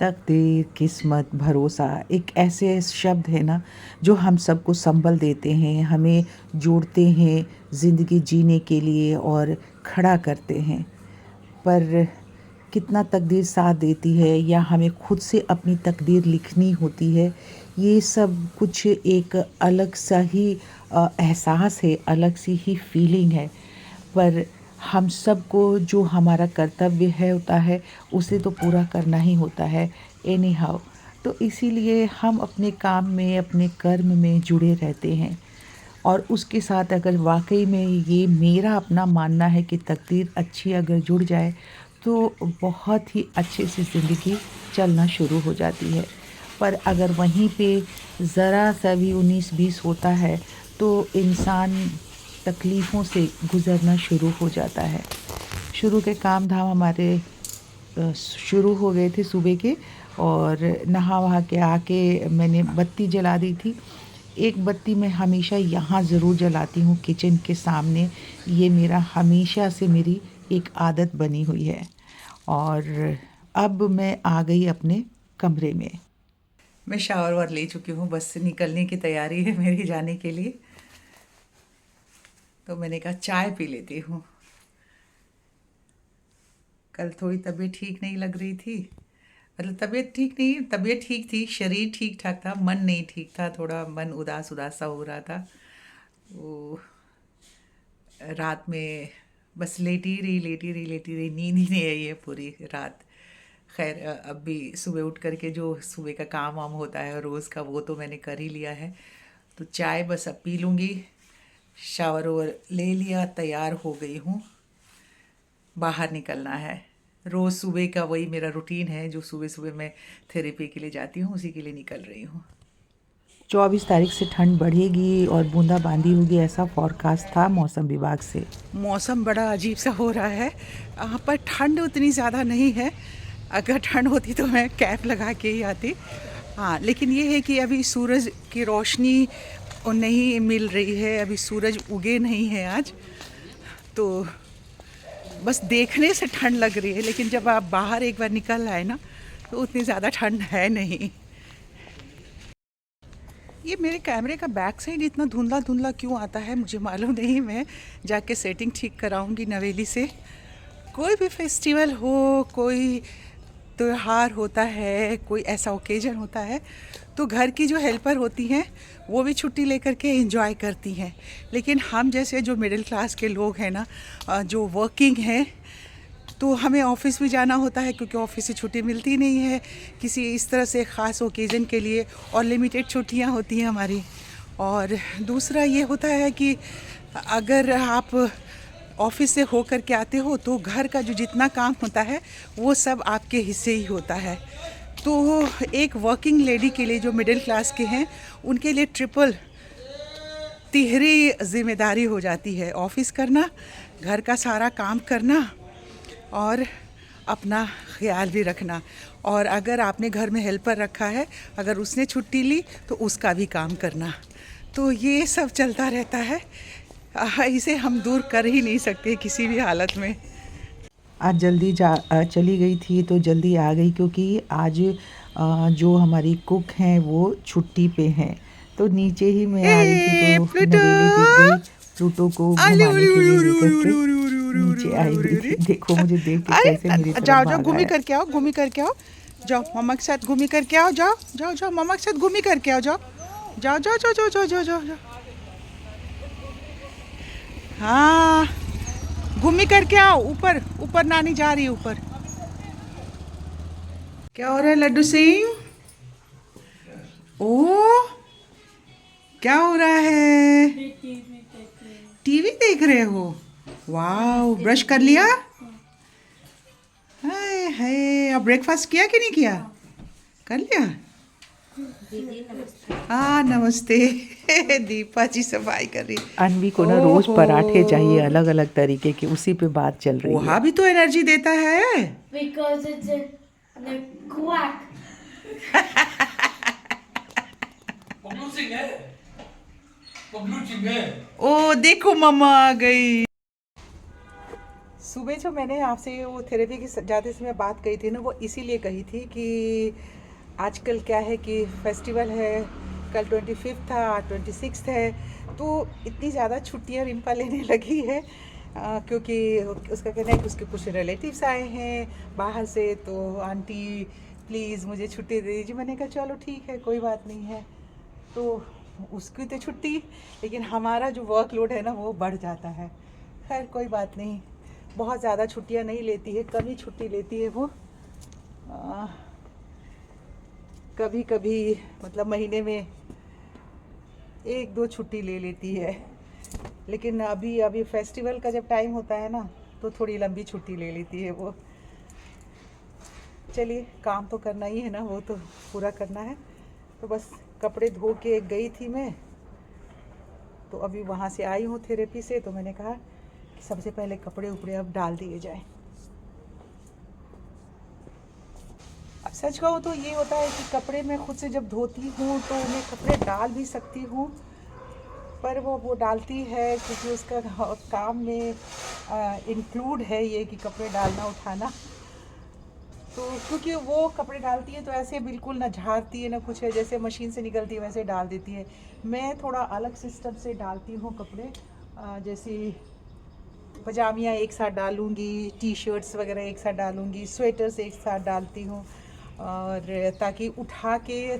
तकदीर, किस्मत, भरोसा एक ऐसे शब्द है ना जो हम सबको संबल देते हैं, हमें जोड़ते हैं ज़िंदगी जीने के लिए और खड़ा करते हैं। पर कितना तकदीर साथ देती है या हमें खुद से अपनी तकदीर लिखनी होती है, ये सब कुछ एक अलग सा ही एहसास है, अलग सी ही फीलिंग है। पर हम सबको जो हमारा कर्तव्य है होता है उसे तो पूरा करना ही होता है एनी हाउ। तो इसीलिए हम अपने काम में, अपने कर्म में जुड़े रहते हैं। और उसके साथ अगर वाकई में ये मेरा अपना मानना है कि तकदीर अच्छी अगर जुड़ जाए तो बहुत ही अच्छे से ज़िंदगी चलना शुरू हो जाती है। पर अगर वहीं पे ज़रा सा भी 19-20 होता है तो इंसान तकलीफ़ों से गुज़रना शुरू हो जाता है। शुरू के काम धाम हमारे शुरू हो गए थे सुबह के, और नहा वहा के आके मैंने बत्ती जला दी थी। एक बत्ती मैं हमेशा यहाँ ज़रूर जलाती हूँ किचन के सामने, ये मेरा हमेशा से मेरी एक आदत बनी हुई है। और अब मैं आ गई अपने कमरे में। मैं शावर वार ले चुकी हूँ, बस निकलने की तैयारी है मेरी जाने के लिए। तो मैंने कहा चाय पी लेती हूँ। कल थोड़ी तबीयत ठीक नहीं लग रही थी, मतलब तबीयत ठीक नहीं, तबीयत ठीक थी, शरीर ठीक ठाक था, मन नहीं ठीक था, थोड़ा मन उदास उदास सा हो रहा था। वो रात में बस लेटी रही, नींद ही नहीं आई है पूरी रात। खैर अब भी सुबह उठ करके जो सुबह का काम वाम होता है रोज़ का, वो तो मैंने कर ही लिया है। तो चाय बस अब पी लूँगी। शावर ओवर ले लिया, तैयार हो गई हूँ, बाहर निकलना है। रोज़ सुबह का वही मेरा रूटीन है, जो सुबह सुबह मैं थेरेपी के लिए जाती हूँ, उसी के लिए निकल रही हूँ। 24 तारीख से ठंड बढ़ेगी और बूंदाबांदी होगी, ऐसा फॉरकास्ट था मौसम विभाग से। मौसम बड़ा अजीब सा हो रहा है यहाँ पर, ठंड उतनी ज़्यादा नहीं है। अगर ठंड होती तो मैं कैप लगा के ही आती। हाँ, लेकिन ये है कि अभी सूरज की रोशनी नहीं मिल रही है, अभी सूरज उगे नहीं है आज। तो बस देखने से ठंड लग रही है, लेकिन जब आप बाहर एक बार निकल आए ना तो उतनी ज़्यादा ठंड है नहीं। ये मेरे कैमरे का बैक साइड इतना धुंधला धुंधला क्यों आता है मुझे मालूम नहीं, मैं जाके सेटिंग ठीक कराऊंगी नवेली से। कोई भी फेस्टिवल हो, कोई त्यौहार होता है, कोई ऐसा ओकेजन होता है, तो घर की जो हेल्पर होती हैं वो भी छुट्टी लेकर के एंजॉय करती हैं। लेकिन हम जैसे जो मिडिल क्लास के लोग हैं ना, जो वर्किंग हैं, तो हमें ऑफिस भी जाना होता है क्योंकि ऑफिस से छुट्टी मिलती नहीं है किसी इस तरह से ख़ास ओकेज़न के लिए, और लिमिटेड छुट्टियां होती हैं हमारी। और दूसरा ये होता है कि अगर आप ऑफिस से हो कर के आते हो तो घर का जो जितना काम होता है वो सब आपके हिस्से ही होता है। तो एक वर्किंग लेडी के लिए, जो मिडिल क्लास के हैं, उनके लिए ट्रिपल तिहरी जिम्मेदारी हो जाती है, ऑफिस करना, घर का सारा काम करना और अपना ख्याल भी रखना। और अगर आपने घर में हेल्पर रखा है, अगर उसने छुट्टी ली तो उसका भी काम करना। तो ये सब चलता रहता है, इसे हम दूर कर ही नहीं सकते किसी भी हालत में। आज जल्दी चली गई थी तो जल्दी आ गई, क्योंकि आज जो हमारी कुक हैं वो छुट्टी पे हैं। तो नीचे ही मैं आ रही थी तो नवेली दिख गई, प्लूटो को घुमाने के लिए लेकर के नीचे आई हुई थी। देखो मुझे देख के कैसे मेरी तरफ जाओ जाओ, भागा घूमी है। करके आओ, घूमी करके आओ, जाओ मम्मा के साथ घूमी करके आओ, जाओ जाओ जाओ मम्मा के साथ घूमी करके आओ, जाओ जाओ जाओ जाओ जाओ जाओ जाओ जाओ जाओ। हाँ, घूमी करके आओ, ऊपर ऊपर नानी जा रही है ऊपर। क्या हो रहा है लड्डू सिंह? ओ, क्या हो रहा है? टीवी देख रहे हो? वाह, ब्रश कर लिया? हाय हाय, अब ब्रेकफास्ट किया कि नहीं किया? कर लिया? हाँ नमस्ते। दीपा जी सफाई कर रही। अनवी को ना रोज पराठे चाहिए अलग अलग तरीके के, उसी पे बात चल रही है। पोहा भी तो एनर्जी देता है। Because it's a quack. ओ देखो मम्मा आ गई। सुबह जो मैंने आपसे वो थेरेपी की जाते समय बात कही थी ना, वो इसीलिए कही थी कि आजकल क्या है कि फेस्टिवल है, कल 25 था, 26 है, तो इतनी ज़्यादा छुट्टियां रिम्पा लेने लगी है क्योंकि उसका कहना है कि उसके कुछ रिलेटिव्स आए हैं बाहर से, तो आंटी प्लीज़ मुझे छुट्टी दे दीजिए। मैंने कहा चलो ठीक है, कोई बात नहीं है। तो उसकी तो छुट्टी, लेकिन हमारा जो वर्कलोड है ना वो बढ़ जाता है। खैर कोई बात नहीं, बहुत ज़्यादा छुट्टियां नहीं लेती है, कम ही छुट्टी लेती है वो। कभी कभी मतलब महीने में 1-2 छुट्टी ले लेती है, लेकिन अभी फेस्टिवल का जब टाइम होता है ना तो थोड़ी लंबी छुट्टी ले लेती है वो। चलिए, काम तो करना ही है ना, वो तो पूरा करना है। तो बस कपड़े धो के गई थी मैं, तो अभी वहाँ से आई हूँ थेरेपी से, तो मैंने कहा कि सबसे पहले कपड़े उपड़े अब डाल दिए जाए। अब सच कहूँ तो ये होता है कि कपड़े मैं खुद से जब धोती हूँ तो मैं कपड़े डाल भी सकती हूँ, पर वो डालती है क्योंकि उसका काम में इंक्लूड है ये कि कपड़े डालना उठाना। तो क्योंकि वो कपड़े डालती है तो ऐसे बिल्कुल ना झाड़ती है ना कुछ है, जैसे मशीन से निकलती है वैसे डाल देती है। मैं थोड़ा अलग सिस्टम से डालती हूँ कपड़े, जैसे पजामियाँ एक साथ डालूँगी, टी शर्ट्स वगैरह एक साथ डालूँगी, स्वेटर्स एक साथ डालती हूँ, और ताकि उठा के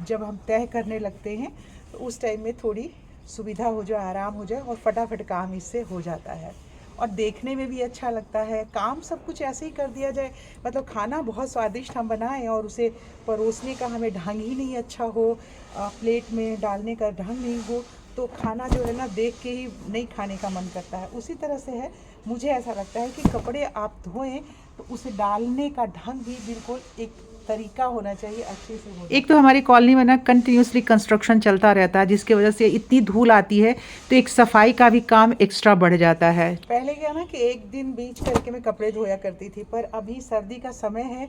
जब हम तय करने लगते हैं तो उस टाइम में थोड़ी सुविधा हो जाए, आराम हो जाए और फटाफट काम इससे हो जाता है और देखने में भी अच्छा लगता है। काम सब कुछ ऐसे ही कर दिया जाए, मतलब खाना बहुत स्वादिष्ट हम बनाएं और उसे परोसने का हमें ढंग ही नहीं अच्छा हो, प्लेट में डालने का ढंग नहीं हो, तो खाना जो है ना देख के ही नहीं खाने का मन करता है। उसी तरह से है, मुझे ऐसा लगता है कि कपड़े आप धोएं तो उसे डालने का ढंग भी बिल्कुल एक तरीका होना चाहिए, अच्छे से हो। एक तो हमारी कॉलोनी में ना कंटिन्यूसली कंस्ट्रक्शन चलता रहता है, जिसकी वजह से इतनी धूल आती है तो एक सफाई का भी काम एक्स्ट्रा बढ़ जाता है। पहले क्या ना कि एक दिन बीच करके मैं कपड़े धोया करती थी, पर अभी सर्दी का समय है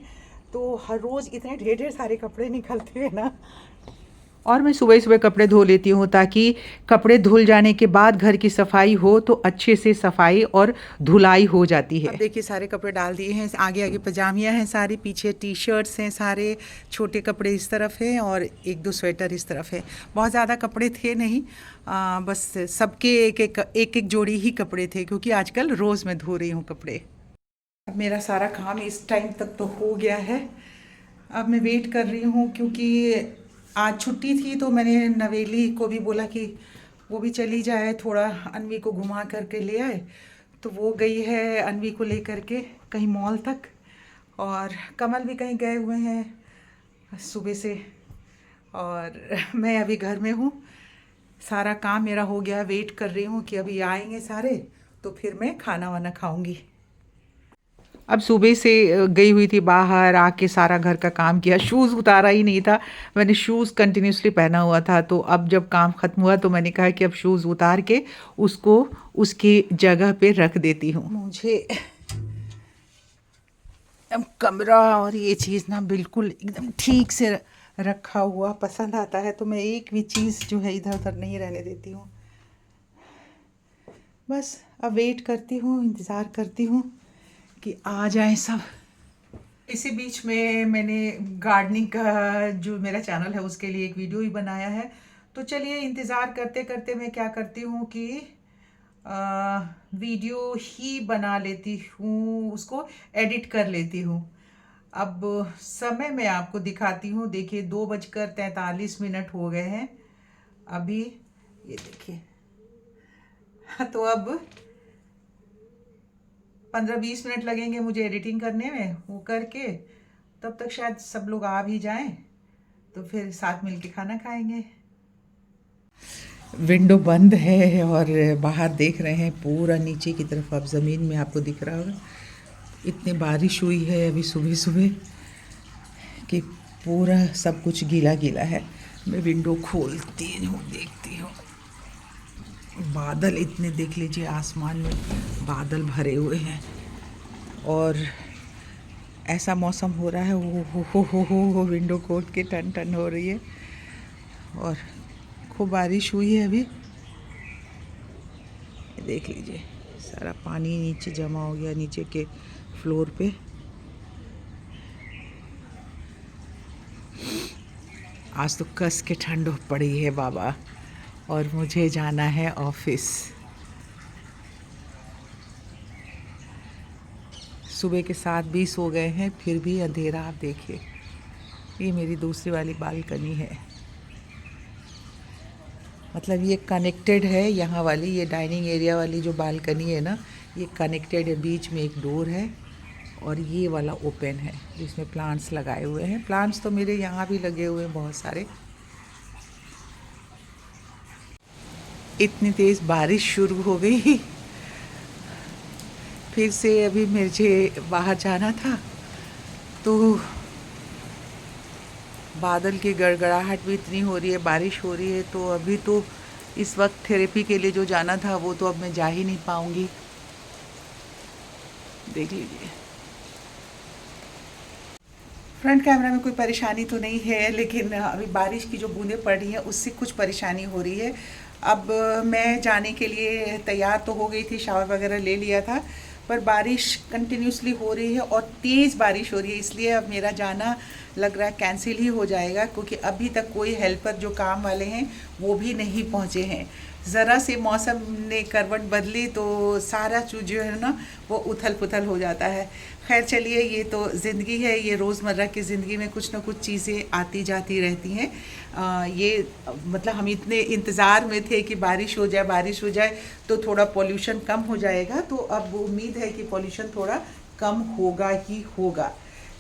तो हर रोज़ इतने ढेर ढेर सारे कपड़े निकलते हैं ना, और मैं सुबह सुबह कपड़े धो लेती हूँ ताकि कपड़े धुल जाने के बाद घर की सफाई हो तो अच्छे से सफाई और धुलाई हो जाती है। अब देखिए सारे कपड़े डाल दिए हैं, आगे आगे पजामियाँ हैं सारी, पीछे टी शर्ट्स हैं सारे, छोटे कपड़े इस तरफ हैं और 1-2 स्वेटर इस तरफ है। बहुत ज़्यादा कपड़े थे नहीं, बस सबके एक जोड़ी ही कपड़े थे क्योंकि आजकल रोज़ मैं धो रही हूँ कपड़े। अब मेरा सारा काम इस टाइम तक तो हो गया है। अब मैं वेट कर रही हूँ क्योंकि आज छुट्टी थी, तो मैंने नवेली को भी बोला कि वो भी चली जाए, थोड़ा अनवी को घुमा करके ले आए। तो वो गई है अनवी को लेकर के कहीं मॉल तक, और कमल भी कहीं गए हुए हैं सुबह से, और मैं अभी घर में हूँ। सारा काम मेरा हो गया, वेट कर रही हूँ कि अभी आएंगे सारे तो फिर मैं खाना वाना खाऊंगी। अब सुबह से गई हुई थी बाहर, आके सारा घर का काम किया, शूज़ उतारा ही नहीं था, मैंने शूज़ कंटिन्यूसली पहना हुआ था। तो अब जब काम ख़त्म हुआ तो मैंने कहा कि अब शूज़ उतार के उसको उसकी जगह पे रख देती हूँ। मुझे एकदम कमरा और ये चीज़ ना बिल्कुल एकदम ठीक से रखा हुआ पसंद आता है, तो मैं एक भी चीज़ जो है इधर उधर नहीं रहने देती हूँ। बस अब वेट करती हूँ, इंतज़ार करती हूँ कि आ जाए सब। इसी बीच में मैंने गार्डनिंग का जो मेरा चैनल है उसके लिए एक वीडियो ही बनाया है, तो चलिए इंतज़ार करते करते मैं क्या करती हूँ कि वीडियो ही बना लेती हूँ, उसको एडिट कर लेती हूँ। अब समय मैं आपको दिखाती हूँ, देखिए 2:43 हो गए हैं अभी, ये देखिए। तो अब 15-20 मिनट लगेंगे मुझे एडिटिंग करने में, वो करके तब तक शायद सब लोग आ भी जाएं, तो फिर साथ मिलके खाना खाएंगे। विंडो बंद है और बाहर देख रहे हैं पूरा नीचे की तरफ, अब ज़मीन में आपको दिख रहा होगा, इतनी बारिश हुई है अभी सुबह सुबह कि पूरा सब कुछ गीला गीला है। मैं विंडो खोलती हूँ, देखती हूँ, बादल इतने देख लीजिए, आसमान में बादल भरे हुए हैं और ऐसा मौसम हो रहा है, हो विंडो खोल के टन टन हो रही है और खूब बारिश हुई है अभी, देख लीजिए सारा पानी नीचे जमा हो गया नीचे के फ्लोर पे। आज तो कस के ठंड पड़ी है बाबा, और मुझे जाना है ऑफिस। सुबह के 7:20 हो गए हैं, फिर भी अंधेरा। आप देखिए, ये मेरी दूसरी वाली बालकनी है, मतलब ये कनेक्टेड है। यहाँ वाली ये डाइनिंग एरिया वाली जो बालकनी है ना, ये कनेक्टेड है। बीच में एक डोर है और ये वाला ओपन है जिसमें प्लांट्स लगाए हुए हैं। प्लांट्स तो मेरे यहाँ भी लगे हुए हैं बहुत सारे। इतनी तेज़ बारिश शुरू हो गई फिर से। अभी मुझे बाहर जाना था तो बादल की गड़गड़ाहट भी इतनी हो रही है, बारिश हो रही है। तो अभी तो इस वक्त थेरेपी के लिए जो जाना था वो तो अब मैं जा ही नहीं पाऊँगी। देख लीजिए, फ्रंट कैमरा में कोई परेशानी तो नहीं है, लेकिन अभी बारिश की जो बूंदें पड़ रही हैं उससे कुछ परेशानी हो रही है। अब मैं जाने के लिए तैयार तो हो गई थी, शावर वगैरह ले लिया था, पर बारिश कंटिन्यूसली हो रही है और तेज़ बारिश हो रही है, इसलिए अब मेरा जाना लग रहा है कैंसिल ही हो जाएगा। क्योंकि अभी तक कोई हेल्पर जो काम वाले हैं वो भी नहीं पहुँचे हैं। ज़रा से मौसम ने करवट बदली तो सारा चीज़ जो है ना वो उथल पुथल हो जाता है। खैर चलिए, ये तो ज़िंदगी है, ये रोज़मर्रा की ज़िंदगी में कुछ ना कुछ चीज़ें आती जाती रहती हैं। ये मतलब हम इतने इंतज़ार में थे कि बारिश हो जाए तो थोड़ा पॉल्यूशन कम हो जाएगा। तो अब उम्मीद है कि पॉल्यूशन थोड़ा कम होगा ही होगा।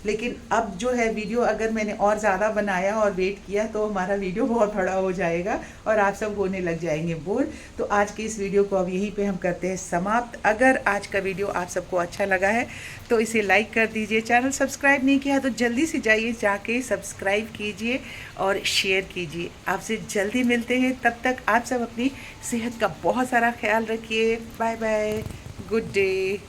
लेकिन अब जो है वीडियो अगर मैंने और ज़्यादा बनाया और वेट किया तो हमारा वीडियो बहुत बड़ा हो जाएगा और आप सब होने लग जाएंगे बोर। तो आज के इस वीडियो को अब यहीं पे हम करते हैं समाप्त। अगर आज का वीडियो आप सबको अच्छा लगा है तो इसे लाइक कर दीजिए। चैनल सब्सक्राइब नहीं किया तो जल्दी से जाइए, जाके सब्सक्राइब कीजिए और शेयर कीजिए। आपसे जल्दी मिलते हैं, तब तक आप सब अपनी सेहत का बहुत सारा ख्याल रखिए। Bye bye, good day.